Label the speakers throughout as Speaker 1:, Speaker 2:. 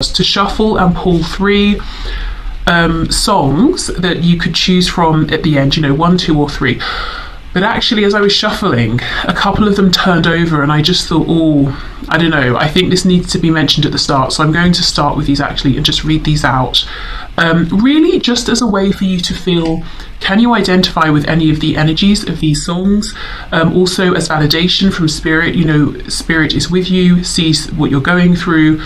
Speaker 1: to shuffle and pull three songs that you could choose from at the end, you know, 1, 2 or 3. But actually, as I was shuffling, a couple of them turned over and I just thought, oh, I don't know, I think this needs to be mentioned at the start. So I'm going to start with these actually and just read these out. Really just as a way for you to feel, can you identify with any of the energies of these songs? Also as validation from spirit, you know, spirit is with you, sees what you're going through.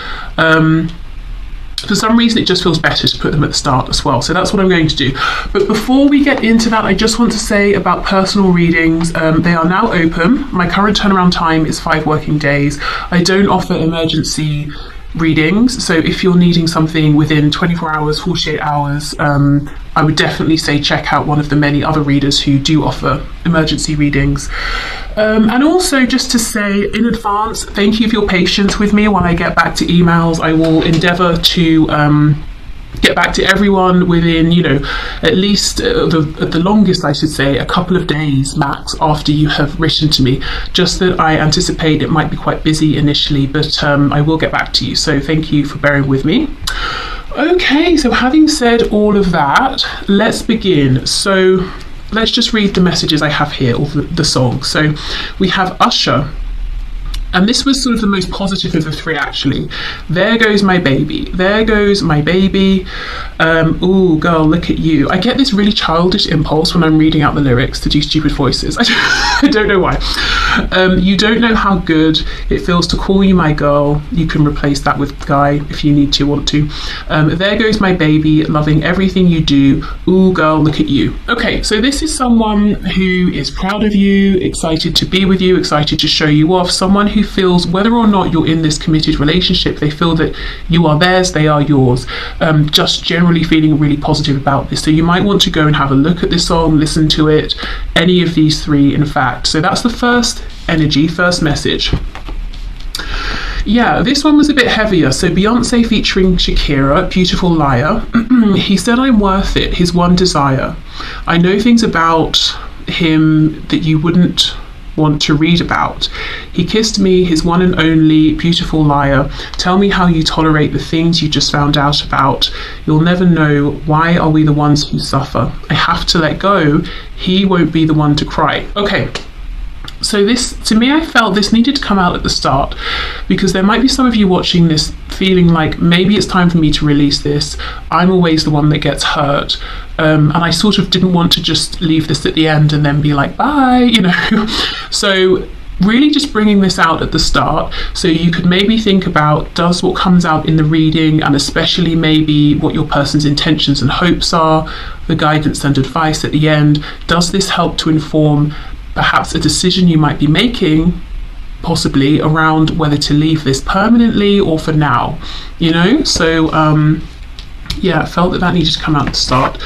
Speaker 1: For some reason it just feels better to put them at the start as well, so that's what I'm going to do. But before we get into that, I just want to say about personal readings, they are now open. My current turnaround time is 5 working days. I don't offer emergency readings, so if you're needing something within 24 hours, 48 hours, I would definitely say check out one of the many other readers who do offer emergency readings. And also just to say in advance, thank you for your patience with me while I get back to emails. I will endeavour to get back to everyone within, you know, at least at the longest, I should say, a couple of days max after you have written to me. Just that I anticipate it might be quite busy initially, but I will get back to you. So thank you for bearing with me. Okay, so having said all of that, let's begin. So let's just read the messages I have here, or the songs. So we have Usher. And this was sort of the most positive of the 3, actually. There goes my baby. There goes my baby. Ooh, girl, look at you. I get this really childish impulse when I'm reading out the lyrics to do stupid voices. I don't know why. You don't know how good it feels to call you my girl. You can replace that with guy if you need to, want to. There goes my baby, loving everything you do. Ooh, girl, look at you. Okay, so this is someone who is proud of you, excited to be with you, excited to show you off. Someone who feels whether or not you're in this committed relationship, they feel that you are theirs, they are yours. Just generally feeling really positive about this. So you might want to go and have a look at this song, listen to it, any of these 3 in fact. So that's the first energy, first message. Yeah, this one was a bit heavier. So Beyonce featuring Shakira, Beautiful Liar. He said, I'm worth it, his one desire. I know things about him that you wouldn't want to read about. He kissed me, his one and only, beautiful liar. Tell me how you tolerate the things you just found out about. You'll never know. Why are we the ones who suffer? I have to let go. He won't be the one to cry. Okay. So this, to me, I felt this needed to come out at the start, because there might be some of you watching this feeling like maybe it's time for me to release this. I'm always the one that gets hurt. And I sort of didn't want to just leave this at the end and then be like, bye, you know. So really just bringing this out at the start, so you could maybe think about, does what comes out in the reading, and especially maybe what your person's intentions and hopes are, the guidance and advice at the end, does this help to inform perhaps a decision you might be making, possibly around whether to leave this permanently or for now, you know? So yeah, I felt that needed to come out at the start.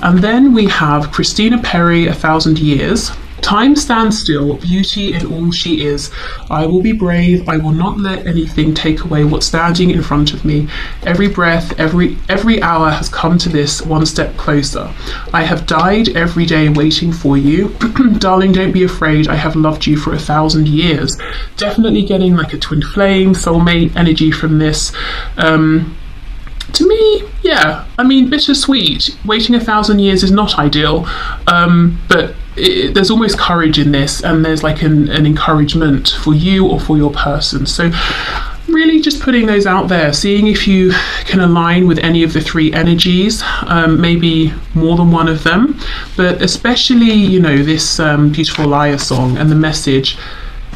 Speaker 1: And then we have Christina Perri, 1,000 Years. Time stands still, beauty in all she is. I will be brave, I will not let anything take away what's standing in front of me. Every breath, every hour has come to this one step closer. I have died every day waiting for you. Darling, don't be afraid, I have loved you for 1,000 years. Definitely getting like a twin flame, soulmate energy from this. To me, yeah, I mean, bittersweet. Waiting 1,000 years is not ideal, but there's almost courage in this, and there's like an encouragement for you or for your person. So really just putting those out there, seeing if you can align with any of the 3 energies, maybe more than one of them, but especially, you know, this Beautiful Liar song and the message,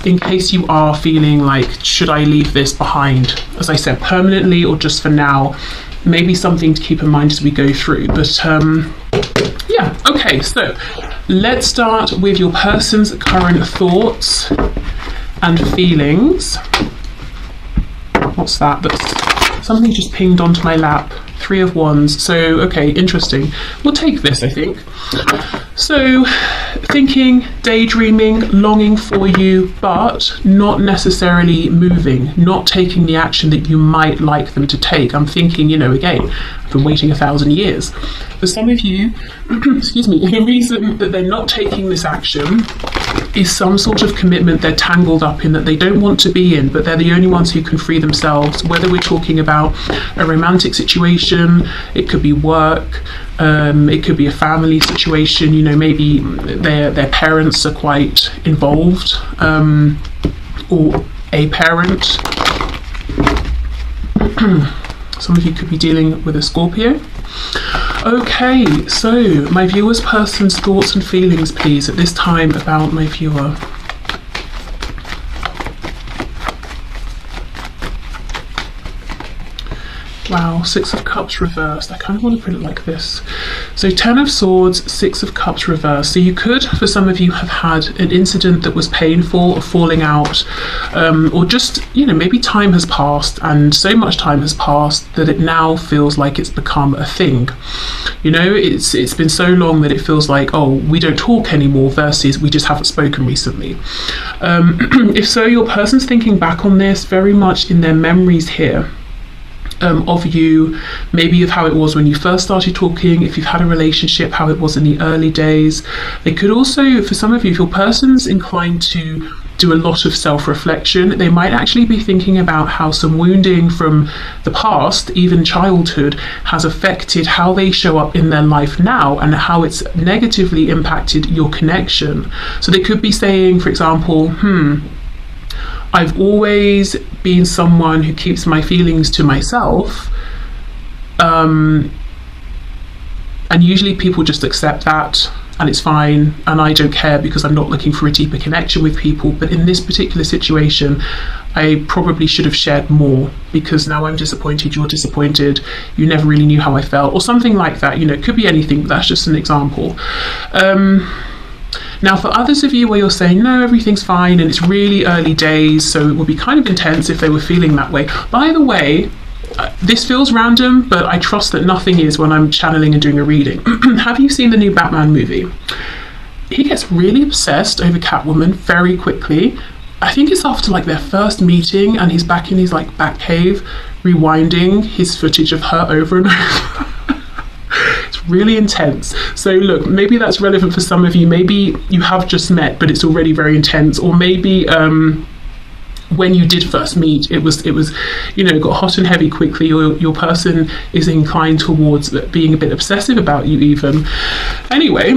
Speaker 1: in case you are feeling like, should I leave this behind, as I said, permanently or just for now. Maybe something to keep in mind as we go through. But yeah, okay, so let's start with your person's current thoughts and feelings. What's that? That's something just pinged onto my lap. 3 of Wands. So okay, interesting. We'll take this, I think. So thinking, daydreaming, longing for you, but not necessarily moving, not taking the action that you might like them to take. I'm thinking, you know, again, I've been waiting 1,000 years. For some of you, excuse me, the reason that they're not taking this action is some sort of commitment they're tangled up in that they don't want to be in, but they're the only ones who can free themselves. Whether we're talking about a romantic situation, it could be work, it could be a family situation, you know, maybe their parents are quite involved, or a parent. Some of you could be dealing with a Scorpio. Okay, so my viewer's person's thoughts and feelings, please, at this time about my viewer. Wow, Six of Cups reversed. I kind of want to put it like this. So 10 of Swords, 6 of Cups reversed. So you could, for some of you, have had an incident that was painful, a falling out, or just, you know, maybe time has passed, and so much time has passed that it now feels like it's become a thing. You know, it's been so long that it feels like, oh, we don't talk anymore, versus we just haven't spoken recently. If so, your person's thinking back on this very much in their memories here. Of you, maybe of how it was when you first started talking, if you've had a relationship, how it was in the early days. They could also, for some of you, if your person's inclined to do a lot of self-reflection, they might actually be thinking about how some wounding from the past, even childhood, has affected how they show up in their life now and how it's negatively impacted your connection. So they could be saying, for example, I've always been someone who keeps my feelings to myself, and usually people just accept that and it's fine, and I don't care because I'm not looking for a deeper connection with people. But in this particular situation, I probably should have shared more because now I'm disappointed, you're disappointed, you never really knew how I felt, or something like that. You know, it could be anything, but that's just an example. Now, for others of you where you're saying, no, everything's fine and it's really early days, so it would be kind of intense if they were feeling that way. By the way, this feels random, but I trust that nothing is when I'm channeling and doing a reading. Have you seen the new Batman movie? He gets really obsessed over Catwoman very quickly. I think it's after like their first meeting and he's back in his like back cave, rewinding his footage of her over and over. It's really intense. So look, maybe that's relevant for some of you. Maybe you have just met, but it's already very intense. Or maybe when you did first meet, it was you know, got hot and heavy quickly, or your person is inclined towards being a bit obsessive about you even. Anyway,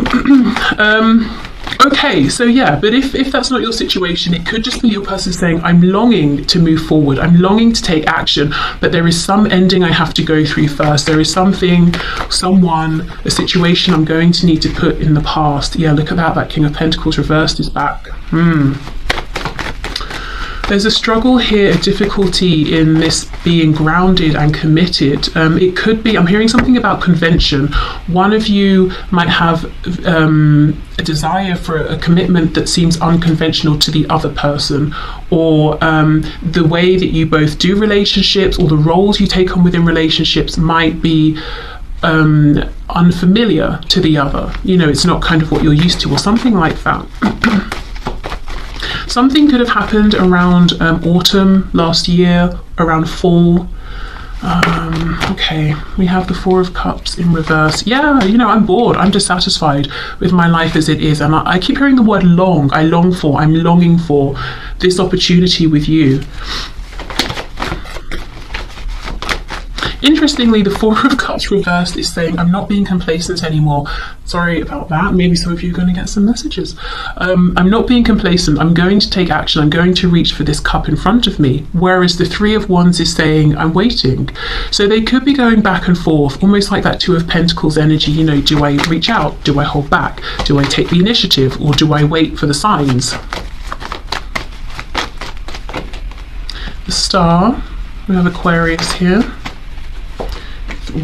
Speaker 1: okay, so yeah, but if that's not your situation, it could just be your person saying, I'm longing to move forward, I'm longing to take action, but there is some ending I have to go through first. There is something, someone, a situation I'm going to need to put in the past. Yeah, look at that King of Pentacles reversed is back. There's a struggle here, a difficulty in this being grounded and committed. It could be, I'm hearing something about convention. One of you might have a desire for a commitment that seems unconventional to the other person, or the way that you both do relationships or the roles you take on within relationships might be unfamiliar to the other. You know, it's not kind of what you're used to, or something like that. Something could have happened around autumn last year, around fall. Okay, we have the Four of Cups in reverse. Yeah, you know, I'm bored, I'm dissatisfied with my life as it is, and I keep hearing the word long. I'm longing for this opportunity with you. Interestingly, the Four of Cups reversed is saying, I'm not being complacent anymore. Sorry about that. Maybe some of you are going to get some messages. I'm not being complacent. I'm going to take action. I'm going to reach for this cup in front of me. Whereas the Three of Wands is saying, I'm waiting. So they could be going back and forth, almost like that Two of Pentacles energy. You know, do I reach out? Do I hold back? Do I take the initiative? Or do I wait for the signs? The Star. We have Aquarius here.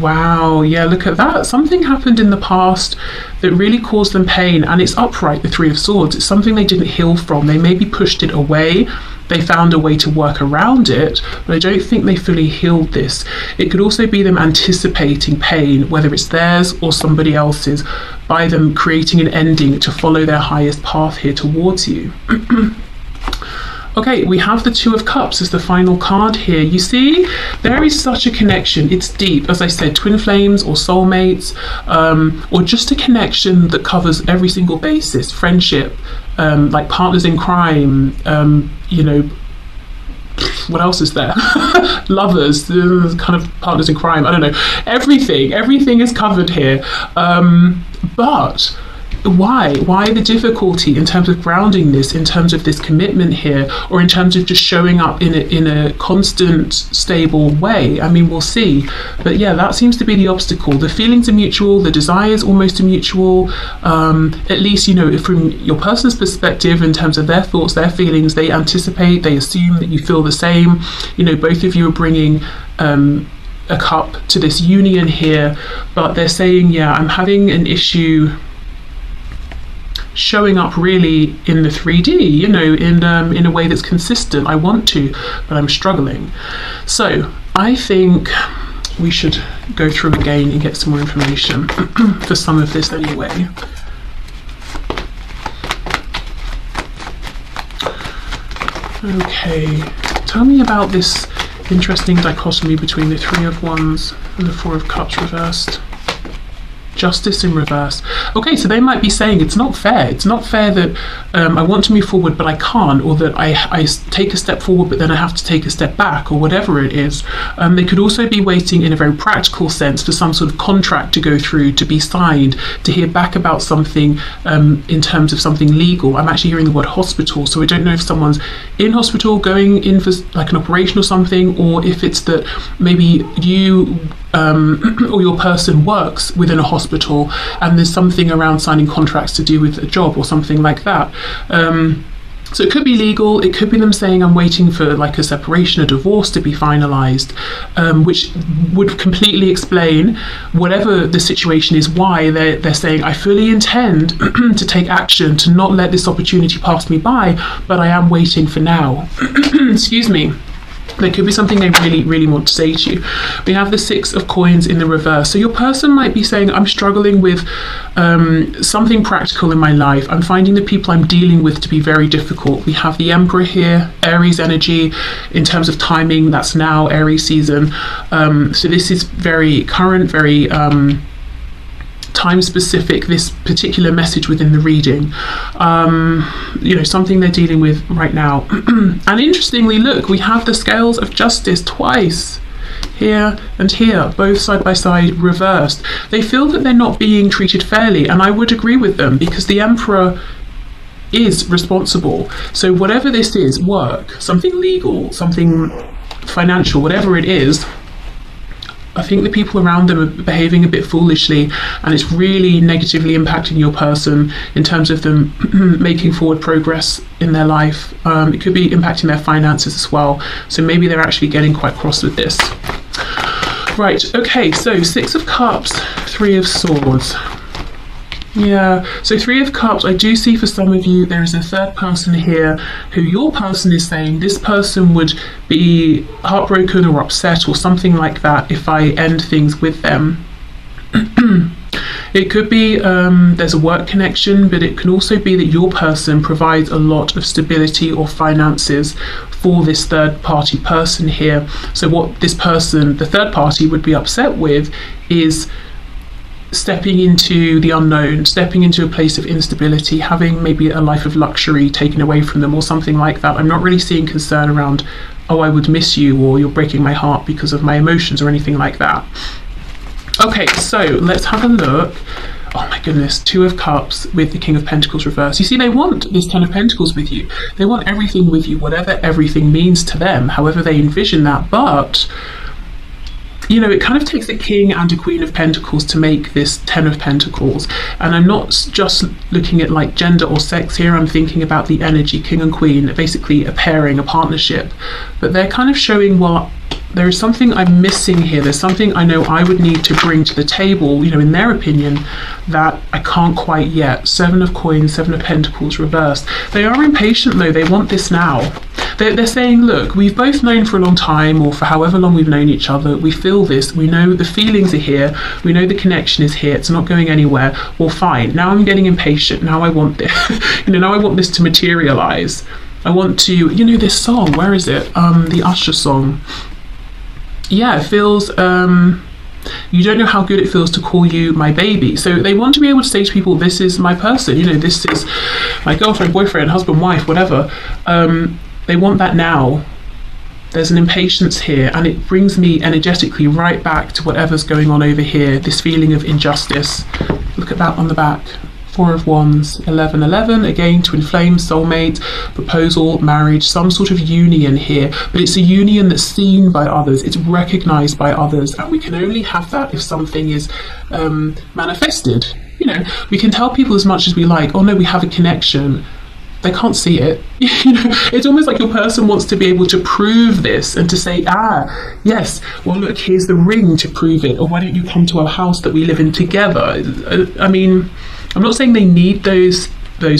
Speaker 1: Wow, yeah, look at that. Something happened in the past that really caused them pain, and it's upright, the Three of Swords. It's something they didn't heal from. They maybe pushed it away. They found a way to work around it, but I don't think they fully healed this. It could also be them anticipating pain, whether it's theirs or somebody else's, by them creating an ending to follow their highest path here towards you. Okay, we have the Two of Cups as the final card here. You see, there is such a connection. It's deep, as I said, twin flames or soulmates, or just a connection that covers every single basis. Friendship, like partners in crime, you know, what else is there? Lovers, kind of partners in crime. I don't know. Everything is covered here. But why the difficulty in terms of grounding this, in terms of this commitment here, or in terms of just showing up in a constant, stable way? I mean, we'll see. But yeah, that seems to be the obstacle. The feelings are mutual, the desires almost are mutual, at least, you know, from your person's perspective, in terms of their thoughts, their feelings, they anticipate, they assume that you feel the same. You know, both of you are bringing a cup to this union here, but they're saying, yeah, I'm having an issue showing up really in the 3D, you know, in a way that's consistent. I want to, but I'm struggling. So I think we should go through again and get some more information for some of this anyway. Okay, tell me about this interesting dichotomy between the Three of Wands and the Four of Cups reversed. Justice in reverse. Okay, so they might be saying it's not fair. It's not fair that I want to move forward but I can't, or that I take a step forward but then I have to take a step back, or whatever it is. They could also be waiting in a very practical sense for some sort of contract to go through, to be signed, to hear back about something in terms of something legal. I'm actually hearing the word hospital, so I don't know if someone's in hospital going in for like an operation or something, or if it's that maybe you or your person works within a hospital and there's something around signing contracts to do with a job or something like that. So it could be legal, it could be them saying I'm waiting for like a separation, a divorce to be finalised, which would completely explain whatever the situation is, why they're saying I fully intend to take action, to not let this opportunity pass me by, but I am waiting for now. Excuse me. There could be something they really want to say to you. We have the Six of Coins in the reverse. So your person might be saying, I'm struggling with something practical in my life. I'm finding the people I'm dealing with to be very difficult. We have the Emperor here, Aries energy. In terms of timing, that's now Aries season. So this is very current, very time specific, this particular message within the reading, you know, something they're dealing with right now. And interestingly, look, we have the Scales of Justice twice, here and here, both side by side, reversed. They feel that they're not being treated fairly, and I would agree with them, because the Emperor is responsible. So whatever this is, work, something legal, something financial, whatever it is, I think the people around them are behaving a bit foolishly, and it's really negatively impacting your person in terms of them making forward progress in their life. It could be impacting their finances as well. So maybe they're actually getting quite cross with this. Right, okay, so Six of Cups, Three of Swords. Yeah, so Three of Cups, I do see for some of you there is a third person here who your person is saying this person would be heartbroken or upset or something like that if I end things with them. It could be there's a work connection, but it can also be that your person provides a lot of stability or finances for this third party person here. So what this person, the third party, would be upset with is stepping into the unknown, stepping into a place of instability, having maybe a life of luxury taken away from them or something like that. I'm not really seeing concern around, oh, I would miss you, or you're breaking my heart because of my emotions or anything like that. Okay, so let's have a look. Oh my goodness, Two of Cups with the King of Pentacles reversed. You see, they want this Ten of Pentacles with you. They want everything with you, whatever everything means to them, however they envision that. But you know, it kind of takes a King and a Queen of Pentacles to make this Ten of Pentacles. And I'm not just looking at like gender or sex here, I'm thinking about the energy, King and Queen, basically a pairing, a partnership. But they're kind of showing, well, there is something I'm missing here. There's something I know I would need to bring to the table, you know, in their opinion, that I can't quite yet. Seven of Coins, Seven of Pentacles reversed. They are impatient though, they want this now. They're saying, look, we've both known for a long time, or for however long we've known each other, we feel this, we know the feelings are here, we know the connection is here, it's not going anywhere. Well, fine, now I'm getting impatient, now I want this, you know, now I want this to materialize. I want to, you know, this song, where is it? The Usher song. Yeah, it feels, you don't know how good it feels to call you my baby. So they want to be able to say to people, this is my person, you know, this is my girlfriend, boyfriend, husband, wife, whatever. They want that now. There's an impatience here, and it brings me energetically right back to whatever's going on over here, this feeling of injustice. Look at that on the back. 4 of Wands, 11, again, twin flame, soulmate, proposal, marriage, some sort of union here, but it's a union that's seen by others, it's recognized by others, and we can only have that if something is manifested. You know, we can tell people as much as we like, oh no, we have a connection. They can't see it. You know, it's almost like your person wants to be able to prove this and to say, yes, well look, here's the ring to prove it, or why don't you come to our house that we live in together? I mean, I'm not saying they need those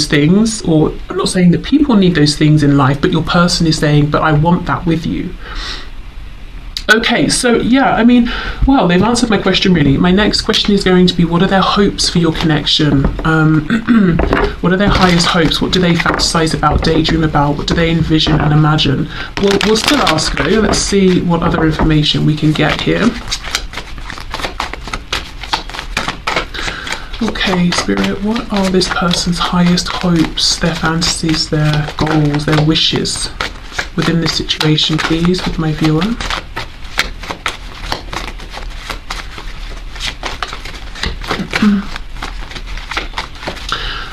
Speaker 1: things, or I'm not saying that people need those things in life, but your person is saying, but I want that with you. Okay, so yeah, I mean, well, they've answered my question really. My next question is going to be, what are their hopes for your connection? What are their highest hopes? What do they fantasize about, daydream about? What do they envision and imagine? Well, we'll still ask though. Let's see what other information we can get here. Okay, Spirit, what are this person's highest hopes, their fantasies, their goals, their wishes within this situation, please, with my viewer?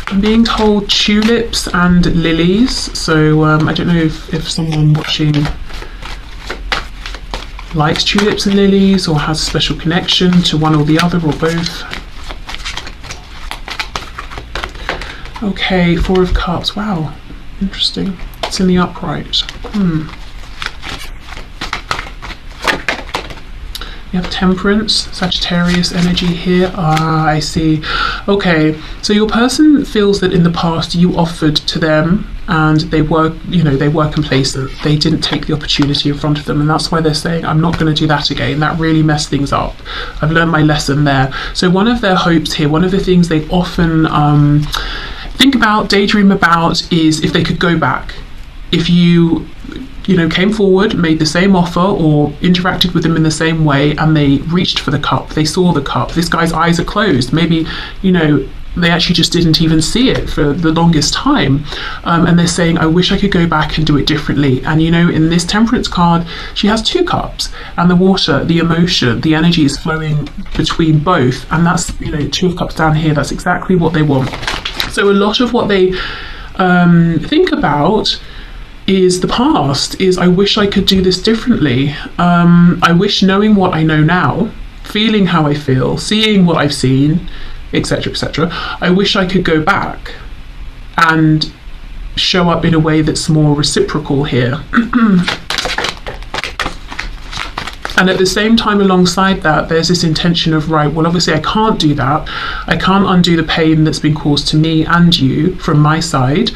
Speaker 1: I'm being told tulips and lilies, so I don't know if someone watching likes tulips and lilies or has a special connection to one or the other or both. Okay, 4 of Cups. Wow, interesting. It's in the upright. You have Temperance, Sagittarius energy here. I see. Okay, so your person feels that in the past you offered to them and they were, you know, they were complacent. They didn't take the opportunity in front of them, and that's why they're saying, I'm not going to do that again. That really messed things up. I've learned my lesson there. So one of their hopes here, one of the things they often think about, daydream about, is if they could go back. If you know, came forward, made the same offer or interacted with them in the same way, and they reached for the cup, they saw the cup, this guy's eyes are closed, maybe, you know, they actually just didn't even see it for the longest time, and they're saying, I wish I could go back and do it differently. And you know, in this Temperance card, she has 2 cups, and the water, the emotion, the energy is flowing between both, and that's, you know, 2 of Cups down here, that's exactly what they want. So a lot of what they think about is the past, is I wish I could do this differently. I wish, knowing what I know now, feeling how I feel, seeing what I've seen, etc., etc., I wish I could go back and show up in a way that's more reciprocal here. And at the same time, alongside that, there's this intention of, right, well, obviously I can't do that. I can't undo the pain that's been caused to me and you from my side.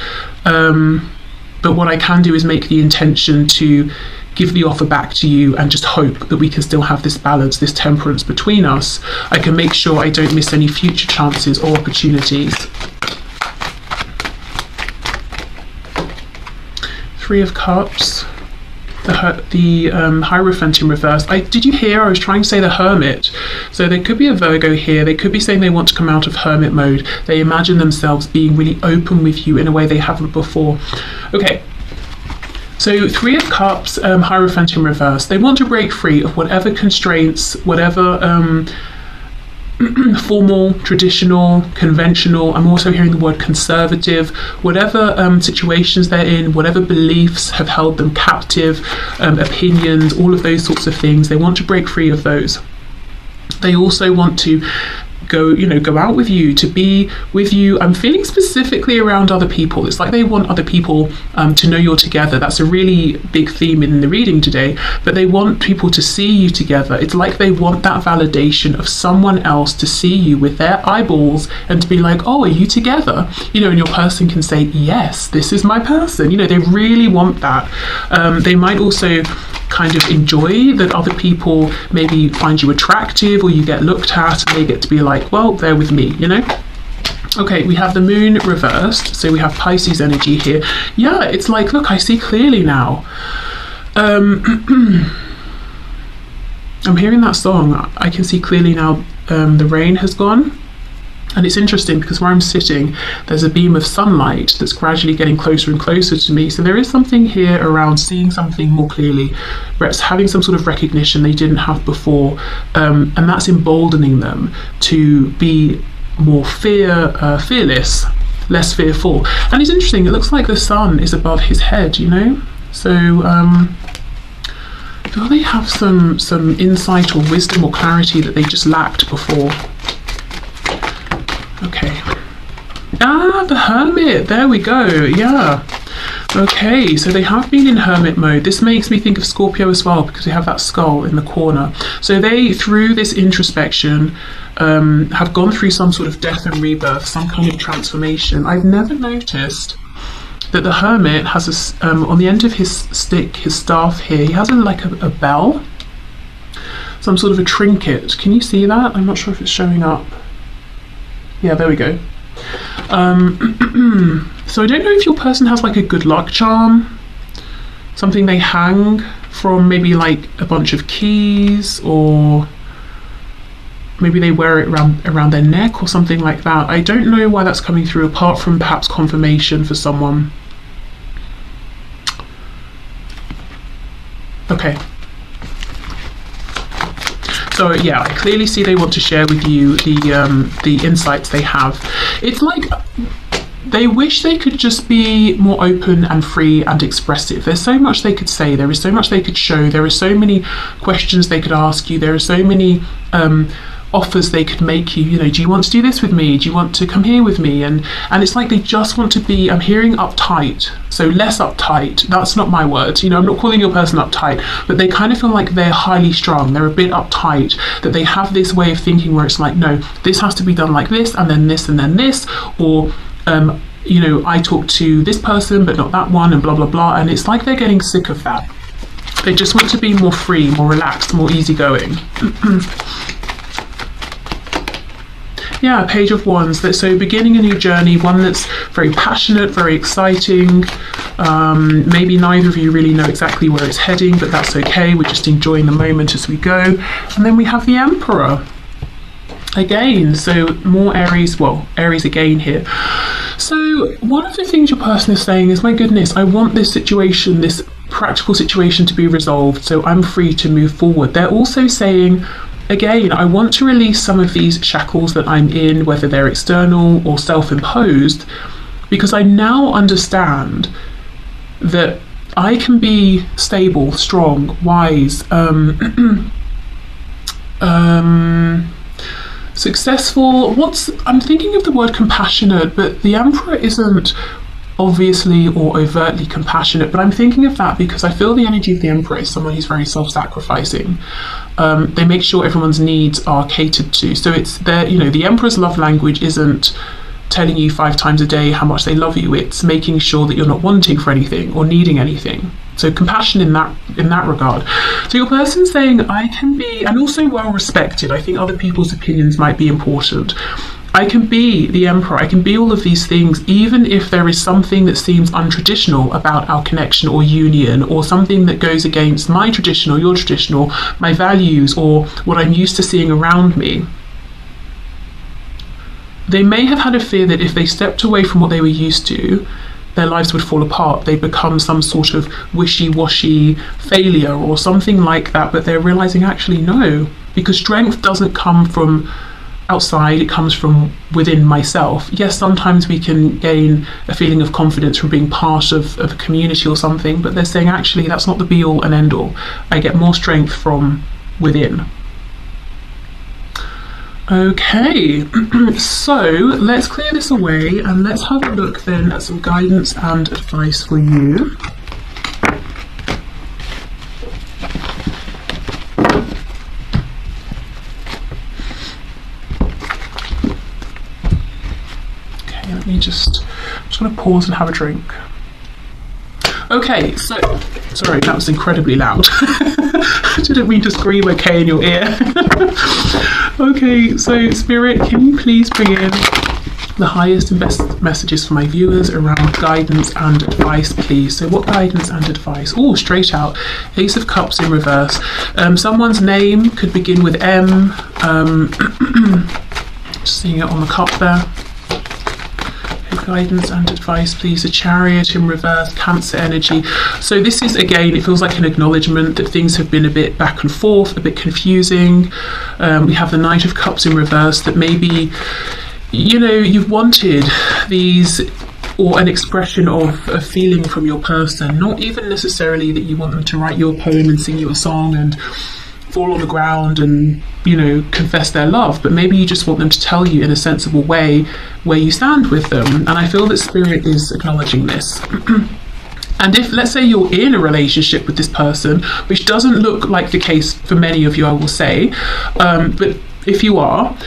Speaker 1: But what I can do is make the intention to give the offer back to you and just hope that we can still have this balance, this temperance between us. I can make sure I don't miss any future chances or opportunities. 3 of Cups. The Hierophant in reverse. Did you hear? I was trying to say the Hermit. So there could be a Virgo here. They could be saying they want to come out of hermit mode. They imagine themselves being really open with you in a way they haven't before. Okay. So 3 of Cups, Hierophant in reverse. They want to break free of whatever constraints, whatever formal, traditional, conventional, I'm also hearing the word conservative, whatever situations they're in, whatever beliefs have held them captive, opinions, all of those sorts of things, they want to break free of those. They also want to go out with you, to be with you. I'm feeling specifically around other people. It's like they want other people to know you're together. That's a really big theme in the reading today, but they want people to see you together. It's like they want that validation of someone else to see you with their eyeballs and to be like, oh, are you together? You know, and your person can say, yes, this is my person. You know, they really want that. They might also kind of enjoy that other people maybe find you attractive, or you get looked at and they get to be like, well, they're with me, you know. Okay, we have the moon reversed, so we have Pisces energy here. Yeah, it's like, look, I see clearly now. I'm hearing that song. I can see clearly now. The rain has gone. And it's interesting because where I'm sitting, there's a beam of sunlight that's gradually getting closer and closer to me. So there is something here around seeing something more clearly, perhaps having some sort of recognition they didn't have before. And that's emboldening them to be more fearless, less fearful. And it's interesting, it looks like the sun is above his head, you know? So do they have some insight or wisdom or clarity that they just lacked before? Okay. Ah, the Hermit. There we go. Yeah. Okay, so they have been in hermit mode. This makes me think of Scorpio as well because we have that skull in the corner. So they, through this introspection, have gone through some sort of death and rebirth, some kind of transformation. I've never noticed that the Hermit has a, on the end of his stick, his staff here, he has like a bell, some sort of a trinket. Can you see that? I'm not sure if it's showing up. Yeah, there we go. So I don't know if your person has like a good luck charm, something they hang from, maybe like a bunch of keys, or maybe they wear it around their neck or something like that. I don't know why that's coming through, apart from perhaps confirmation for someone. Okay. So yeah, I clearly see they want to share with you the insights they have. It's like they wish they could just be more open and free and expressive. There's so much they could say, there is so much they could show, there are so many questions they could ask you, there are so many offers they could make you, you know, do you want to do this with me? Do you want to come here with me? And it's like they just want to be, I'm hearing uptight, so less uptight. That's not my words, you know, I'm not calling your person uptight, but they kind of feel like they're highly strung, they're a bit uptight, that they have this way of thinking where it's like, no, this has to be done like this, and then this, and then this, or you know, I talk to this person but not that one, and blah blah blah. And it's like they're getting sick of that. They just want to be more free, more relaxed, more easygoing. Yeah, Page of Wands. So beginning a new journey, one that's very passionate, very exciting. Maybe neither of you really know exactly where it's heading, but that's okay. We're just enjoying the moment as we go. And then we have the Emperor again. So more Aries, well, Aries again here. So one of the things your person is saying is, my goodness, I want this situation, this practical situation, to be resolved, so I'm free to move forward. They're also saying, again, I want to release some of these shackles that I'm in, whether they're external or self-imposed, because I now understand that I can be stable, strong, wise, successful. I'm thinking of the word compassionate, but the Emperor isn't obviously or overtly compassionate, but I'm thinking of that because I feel the energy of the Emperor is someone who's very self-sacrificing. They make sure everyone's needs are catered to. So it's there, you know, the Emperor's love language isn't telling you 5 times a day how much they love you. It's making sure that you're not wanting for anything or needing anything. So compassion in that regard. So your person's saying, I can be, and also well respected. I think other people's opinions might be important. I can be the Emperor, I can be all of these things, even if there is something that seems untraditional about our connection or union, or something that goes against my tradition or your tradition, or my values, or what I'm used to seeing around me. They may have had a fear that if they stepped away from what they were used to, their lives would fall apart. They become some sort of wishy-washy failure or something like that, but they're realizing actually no, because strength doesn't come from outside, it comes from within myself. Yes, sometimes we can gain a feeling of confidence from being part of a community or something, but they're saying actually that's not the be all and end all. I get more strength from within. Okay, so let's clear this away and let's have a look then at some guidance and advice for you. Okay, I'm just going to pause and have a drink. Okay, so, sorry, that was incredibly loud. I didn't mean to scream okay in your ear. Okay, so Spirit, can you please bring in The highest and best messages for my viewers around guidance and advice, please. So what guidance and advice? Oh, straight out. Ace of Cups in reverse. Someone's name could begin with M. Just seeing it on the cup there. Guidance and advice, please. A Chariot in reverse, Cancer energy. So this is, again, it feels like an acknowledgement that things have been a bit back and forth, a bit confusing. We have the Knight of Cups in reverse, that maybe, you know, you've wanted these, or an expression of a feeling from your person, not even necessarily that you want them to write you a poem and sing you a song and fall on the ground and, you know, confess their love, but maybe you just want them to tell you in a sensible way where you stand with them. And I feel that Spirit is acknowledging this. And if, let's say, you're in a relationship with this person, which doesn't look like the case for many of you, I will say, but if you are,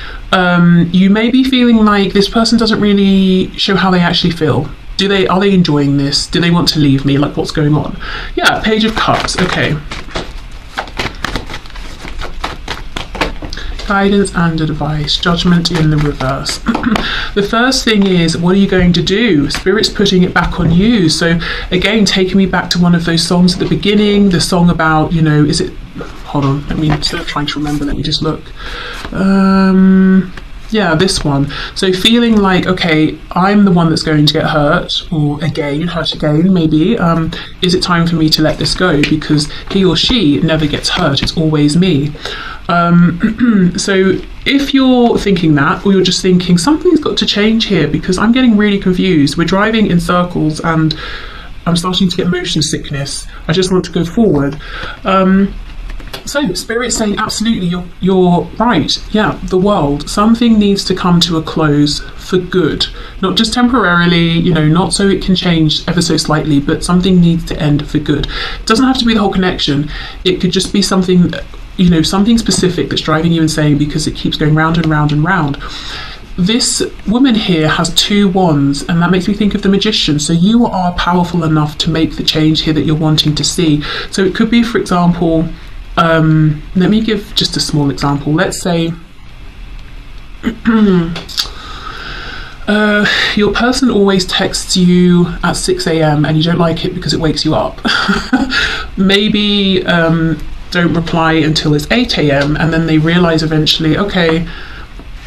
Speaker 1: you may be feeling like this person doesn't really show how they actually feel. Are they enjoying this? Do they want to leave me? Like, what's going on? Yeah, Page of Cups. Okay. Guidance and advice. Judgment in the reverse. The first thing is, what are you going to do? Spirit's putting it back on you. So again, taking me back to one of those songs at the beginning, the song about, you know, is it, hold on, let me, instead of trying to remember, let me just look. Yeah, this one. So feeling like, okay, I'm the one that's going to get hurt, or hurt again, maybe. Is it time for me to let this go? Because he or she never gets hurt, it's always me. So if you're thinking that, or you're just thinking something's got to change here because I'm getting really confused, we're driving in circles and I'm starting to get motion sickness, I just want to go forward. So Spirit's saying absolutely, you're right. Yeah, the world, something needs to come to a close for good, not just temporarily, you know, not so it can change ever so slightly, but something needs to end for good. It doesn't have to be the whole connection. It could just be something, you know, something specific that's driving you insane because it keeps going round and round and round. This woman here has 2 wands, and that makes me think of the Magician. So you are powerful enough to make the change here that you're wanting to see. So it could be, for example, let me give just a small example. Let's say your person always texts you at 6 a.m. and you don't like it because it wakes you up. Maybe don't reply until it's 8 a.m. and then they realize eventually, okay,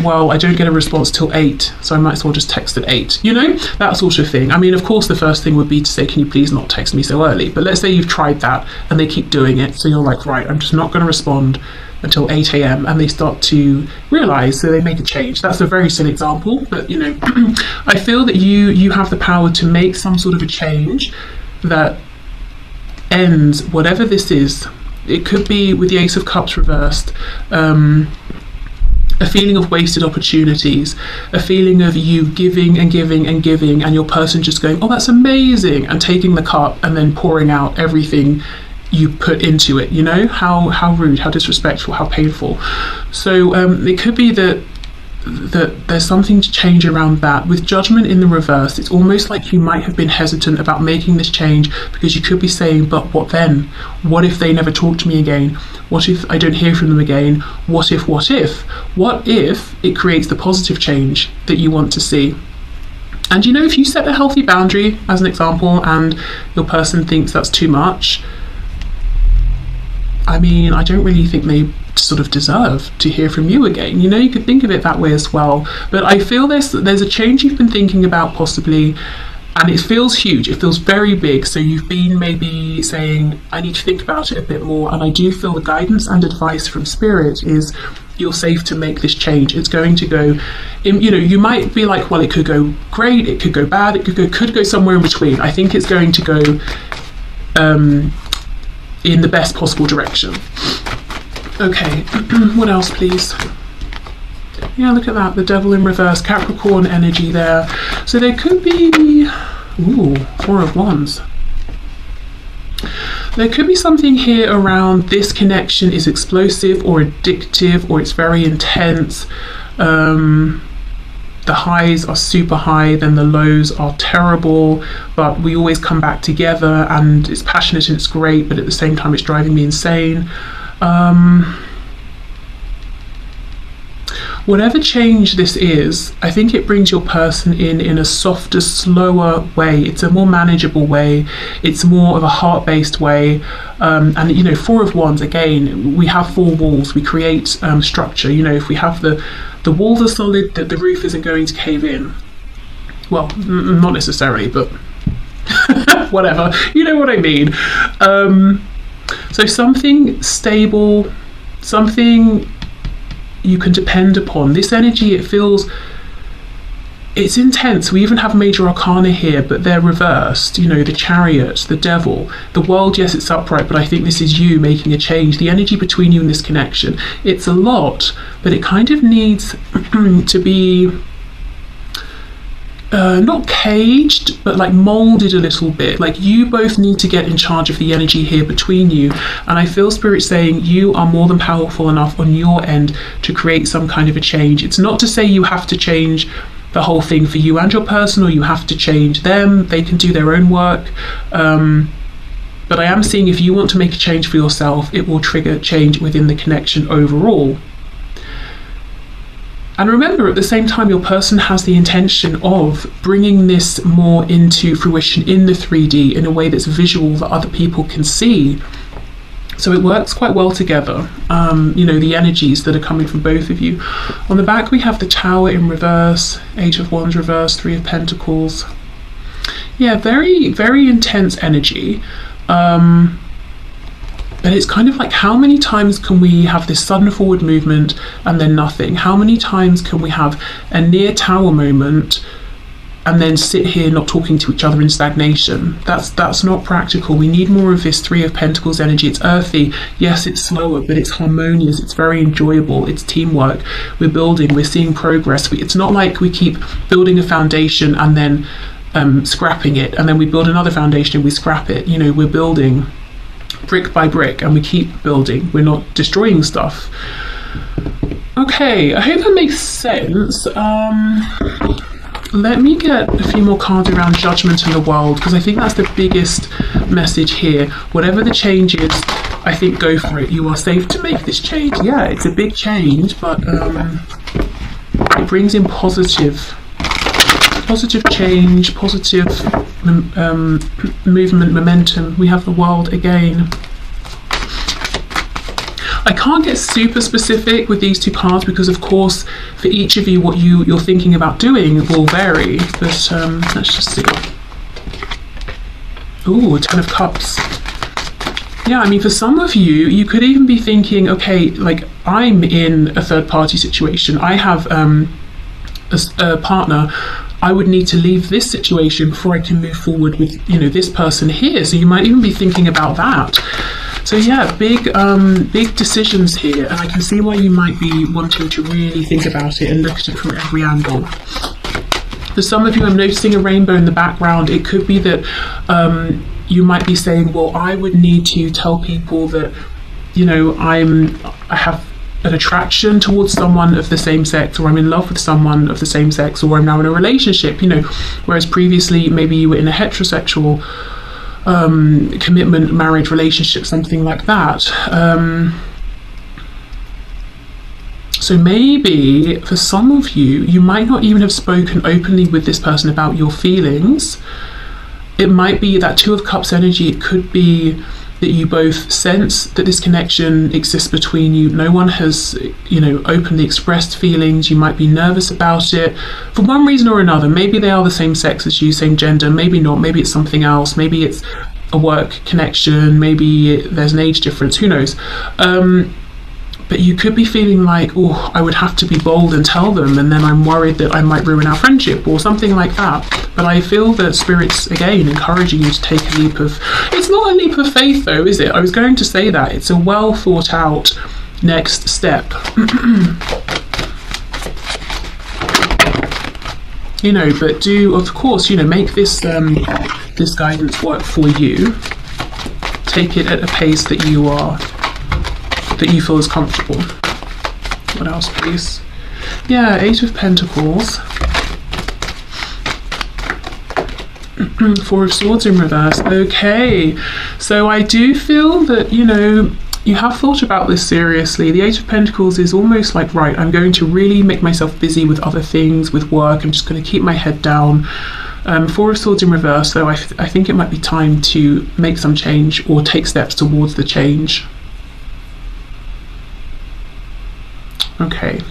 Speaker 1: well, I don't get a response till 8, so I might as well just text at 8, you know, that sort of thing. I mean, of course, the first thing would be to say, can you please not text me so early? But let's say you've tried that and they keep doing it, so you're like, right, I'm just not going to respond until 8 a.m. and they start to realize, so they make a change. That's a very silly example, but, you know, I feel that you have the power to make some sort of a change that ends whatever this is. It could be with the Ace of Cups reversed, a feeling of wasted opportunities, a feeling of you giving and giving and giving, and your person just going, oh, that's amazing, and taking the cup and then pouring out everything you put into it, you know, how rude, how disrespectful, how painful. So it could be that there's something to change around that. With Judgment in the reverse, it's almost like you might have been hesitant about making this change because you could be saying, but what then? What if they never talk to me again? What if I don't hear from them again? What if it creates the positive change that you want to see? And you know, if you set a healthy boundary, as an example, and your person thinks that's too much, I mean, I don't really think they sort of deserve to hear from you again. You know, you could think of it that way as well. But I feel there's a change you've been thinking about possibly, and it feels huge, it feels very big. So you've been maybe saying, I need to think about it a bit more. And I do feel the guidance and advice from Spirit is, you're safe to make this change. It's going to go, you know, you might be like, well, it could go great, it could go bad, it could go somewhere in between. I think it's going to go in the best possible direction. Okay, what else, please? Yeah, look at that, the Devil in reverse, Capricorn energy there. So there could be, ooh, 4 of Wands. There could be something here around this connection is explosive or addictive, or it's very intense. The highs are super high, then the lows are terrible, but we always come back together, and it's passionate and it's great, but at the same time it's driving me insane. whatever change this is, I think it brings your person in a softer, slower way. It's a more manageable way. It's more of a heart-based way. And you know, Four of Wands, again, we have four walls. We create structure. You know, if we have the walls are solid, that the roof isn't going to cave in. Well, not necessarily, but whatever. You know what I mean. So something stable, something you can depend upon. This energy, it feels, it's intense. We even have major arcana here, but they're reversed. You know, the Chariot, the Devil, the World. Yes, it's upright, but I think this is you making a change. The energy between you and this connection, it's a lot, but it kind of needs to be not caged, but like molded a little bit. Like, you both need to get in charge of the energy here between you. And I feel Spirit saying you are more than powerful enough on your end to create some kind of a change. It's not to say you have to change the whole thing for you and your person, or you have to change them. They can do their own work. But I am seeing if you want to make a change for yourself, it will trigger change within the connection overall. And remember, at the same time, your person has the intention of bringing this more into fruition in the 3D in a way that's visual, that other people can see. So it works quite well together, you know, the energies that are coming from both of you. On the back, we have the Tower in reverse, Eight of Wands reverse, Three of Pentacles. Yeah, very, very intense energy. But it's kind of like, how many times can we have this sudden forward movement and then nothing? How many times can we have a near tower moment and then sit here not talking to each other in stagnation? That's not practical. We need more of this Three of Pentacles energy. It's earthy. Yes, it's slower, but it's harmonious. It's very enjoyable. It's teamwork. We're building. We're seeing progress. It's not like we keep building a foundation and then scrapping it, and then we build another foundation and we scrap it. You know, we're building brick by brick, and we keep building. We're not destroying stuff. Okay, I hope that makes sense. Let me get a few more cards around judgment in the world, because I think that's the biggest message here. Whatever the change is, I think go for it. You are safe to make this change. Yeah, it's a big change, but it brings in positive change, positive movement, momentum. We have the World again. I can't get super specific with these two cards because, of course, for each of you, what you're thinking about doing will vary. But let's just see. Ooh, Ten of Cups. Yeah, I mean, for some of you, you could even be thinking, okay, like, I'm in a third-party situation. I have a partner. I would need to leave this situation before I can move forward with, you know, this person here. So you might even be thinking about that. So yeah, big decisions here, and I can see why you might be wanting to really think about it and look at it from every angle. For some of you, I'm noticing a rainbow in the background. It could be that you might be saying, well, I would need to tell people that, you know, I have an attraction towards someone of the same sex, or I'm in love with someone of the same sex, or I'm now in a relationship, you know, whereas previously maybe you were in a heterosexual commitment, marriage, relationship, something like that. So maybe for some of you, you might not even have spoken openly with this person about your feelings. It might be that Two of Cups energy. It could be that you both sense that this connection exists between you. No one has, you know, openly expressed feelings. You might be nervous about it for one reason or another. Maybe they are the same sex as you, same gender, maybe not, maybe it's something else, maybe it's a work connection, maybe there's an age difference, who knows. But you could be feeling like, oh, I would have to be bold and tell them, and then I'm worried that I might ruin our friendship or something like that. But I feel that Spirit's, again, encouraging you to take a leap of... It's not a leap of faith, though, is it? I was going to say that. It's a well thought out next step. You know, but do, of course, you know, make this this guidance work for you. Take it at a pace that you feel is comfortable. What else, please? Yeah, Eight of Pentacles. Four of Swords in reverse. Okay, so I do feel that, you know, you have thought about this seriously. The Eight of Pentacles is almost like, right, I'm going to really make myself busy with other things, with work. I'm just going to keep my head down. Four of Swords in reverse, so I think it might be time to make some change or take steps towards the change. Okay.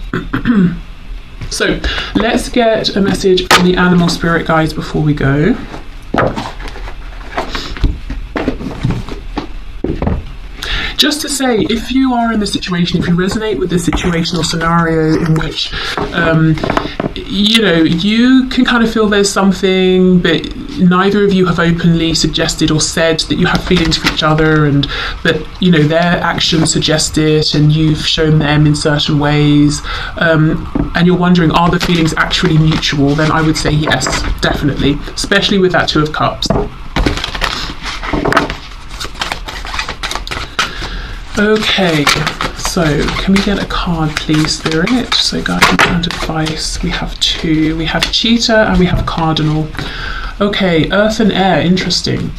Speaker 1: So let's get a message from the animal spirit guides before we go. Just to say, if you are in the situation, if you resonate with the situation or scenario in which, you know, you can kind of feel there's something, but neither of you have openly suggested or said that you have feelings for each other, and but, you know, their actions suggest it, and you've shown them in certain ways, and you're wondering, are the feelings actually mutual? Then I would say yes, definitely, especially with that Two of Cups. Okay, so can we get a card, please, Spirit? So guidance and advice. We have two. We have Cheetah and we have Cardinal. Okay, Earth and Air, interesting.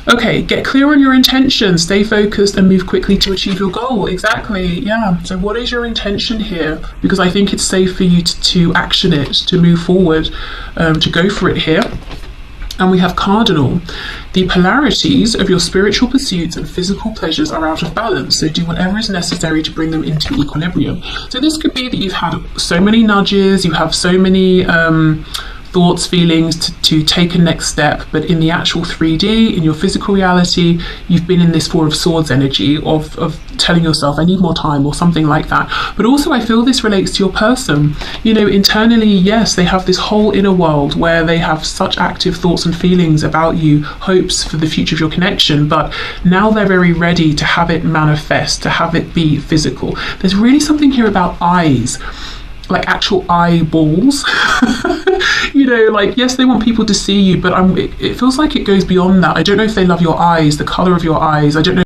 Speaker 1: Okay, get clear on your intention, stay focused and move quickly to achieve your goal. Exactly, yeah. So what is your intention here? Because I think it's safe for you to action it, to move forward, to go for it here. And we have Cardinal. The polarities of your spiritual pursuits and physical pleasures are out of balance, so do whatever is necessary to bring them into equilibrium. So this could be that you've had so many nudges, you have so many thoughts, feelings to take a next step, but in the actual 3D, in your physical reality, you've been in this Four of Swords energy of telling yourself, I need more time, or something like that. But also I feel this relates to your person. You know, internally, yes, they have this whole inner world where they have such active thoughts and feelings about you, hopes for the future of your connection, but now they're very ready to have it manifest, to have it be physical. There's really something here about eyes, like actual eyeballs. You know, like, yes, they want people to see you, but it feels like it goes beyond that. I don't know if they love your eyes, the color of your eyes. I don't know